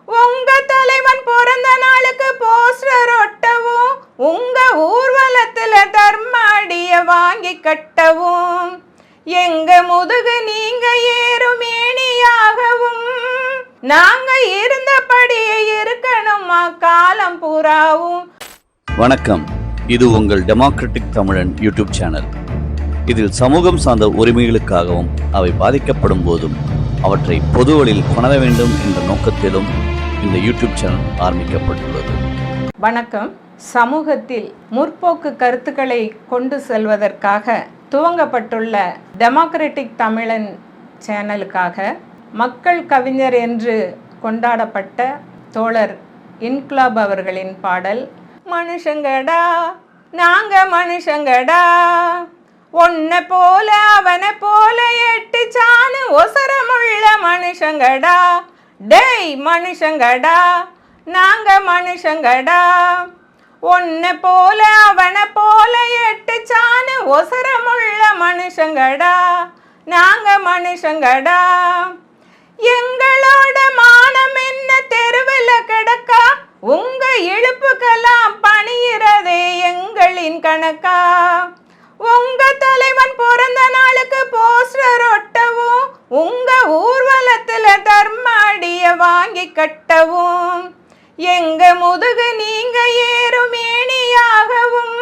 உங்க தலைவன் பிறந்த நாளுக்கு போஸ்டர் ஒட்டவும், உங்க ஊர்வலத்துல தர்மாடிய வாங்கி கட்டவும், எங்க முதுகு நீங்க ஏறும் ஏணியாகவும், நாங்க இருந்தபடியே இருக்கணுமா காலம் பூராவும். வணக்கம், இது உங்கள் டெமோக்ராட்டிக் தமிழன் யூடியூப் சேனல். இதில் சமூகம் சார்ந்த உரிமைகளுக்காகவும் அவை பாதிக்கப்படும் போதும் அவற்றை பொதுவழியில் கொணர வேண்டும் என்ற நோக்கத்திலும் இந்த யூடியூப் சேனல் ஆரம்பிக்கப்பட்டுள்ளது. வணக்கம். சமூகத்தில் முற்போக்கு கருத்துக்களை கொண்டு செல்வதற்காக துவங்கப்பட்டுள்ள டெமோக்ராட்டிக் தமிழன் சேனலுக்காக மக்கள் கவிஞர் என்று கொண்டாடப்பட்ட தோழர் இன்குலாப் அவர்களின் பாடல், மனுஷங்கடா நாங்க மனுஷங்கடா, ஒன்னை போல அவனை போல எட்டு சாணு ஒசரமுள்ள மனுஷங்கடா, டேய் மனுஷங்கடா நாங்க மனுஷங்கடா, ஒன்னை போல அவனை போல எட்டு சாணு ஒசரமுள்ள மனுஷங்கடா, நாங்க மனுஷங்கடா. எங்களோட மானம் என்ன தெருவில் கிடக்கா, உங்க இழுப்புக்கெல்லாம் பணியிறதே எங்களின் கணக்கா. உங்க தலைவன் பிறந்த நாளுக்கு போஸ்டர் ஒட்டவும், உங்க ஊர்வலத்துல தர்மாடிய வாங்கி கட்டவும், எங்க முதுகு நீங்க ஏறும் ஏணியாகவும்,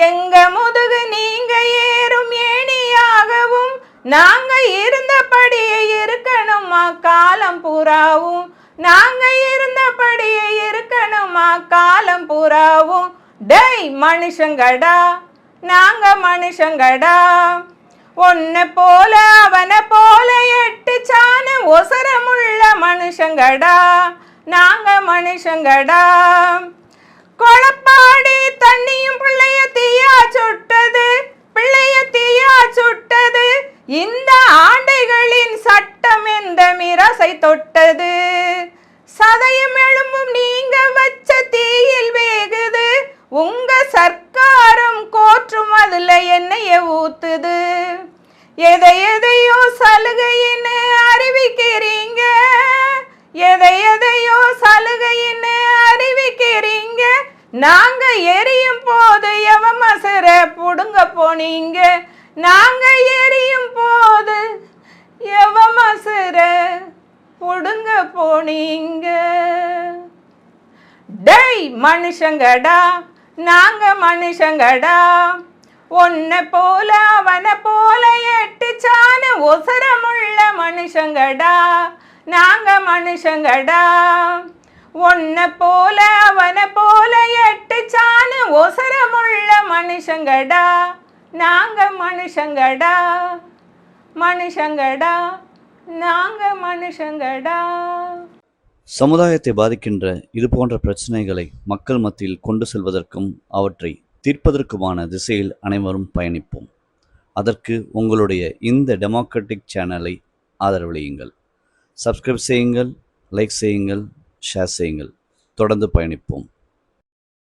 எங்க முதுகு நீங்க ஏறும் ஏணியாகவும், நாங்க இருந்தபடியே இருக்கணுமா காலம் பூராவும், நாங்க இருந்தபடியே இருக்கணுமா காலம் பூராவும். டேய் மனுஷங்கடா நாங்க மனுஷங்கடா, ஒன்னை போல அவனை போல எட்டு சாணு ஒசரமுள்ள மனுஷங்கடா, நாங்க மனுஷங்கடா. கொளப்பாடி தண்ணியும் பிள்ளைய தீயா சுட்டது, பிள்ளைய தீயா சுட்டது, இந்த ஆண்டைகளின் சட்டம் எந்த மிரசை தொட்டது, சதையும் எலும்பும் நீங்க வச்ச தீயில் வேகுது, உங்க சர்க்காரும் கோற்றும் அதுல எண்ணெய ஊத்துது, எதை எதையோ சலுகைன்னு அறிவிக்கிறீங்க, எதை எதையோ சலுகைன்னு அறிவிக்கிறீங்க, நாங்க எரியும் போது எவ மசர புடுங்க போனீங்க, நாங்க எரியும் போது எவ மசர புடுங்க போனீங்க. டேய் மனுஷங்கடா நாங்க மனுஷங்கடா, ஒன்னை போல அவனை போல எட்டு சாணு ஒசரமுள்ள மனுஷங்கடா, நாங்க மனுஷங்கடா, ஒன்னை போல அவனை போல எட்டு சாணு ஒசரமுள்ள மனுஷங்கடா, நாங்க மனுஷங்கடா, மனுஷங்கடா நாங்க மனுஷங்கடா. சமுதாயத்தை பாதிக்கின்ற இது போன்ற பிரச்சனைகளை மக்கள் மத்தியில் கொண்டு செல்வதற்கும் அவற்றை தீர்ப்பதற்குமான திசையில் அனைவரும் பயணிப்போம். அதற்கு உங்களுடைய இந்த டெமோக்ராட்டிக் சேனலை ஆதரவளியுங்கள். சப்ஸ்கிரைப் செய்யுங்கள், லைக் செய்யுங்கள், ஷேர் செய்யுங்கள். தொடர்ந்து பயணிப்போம்.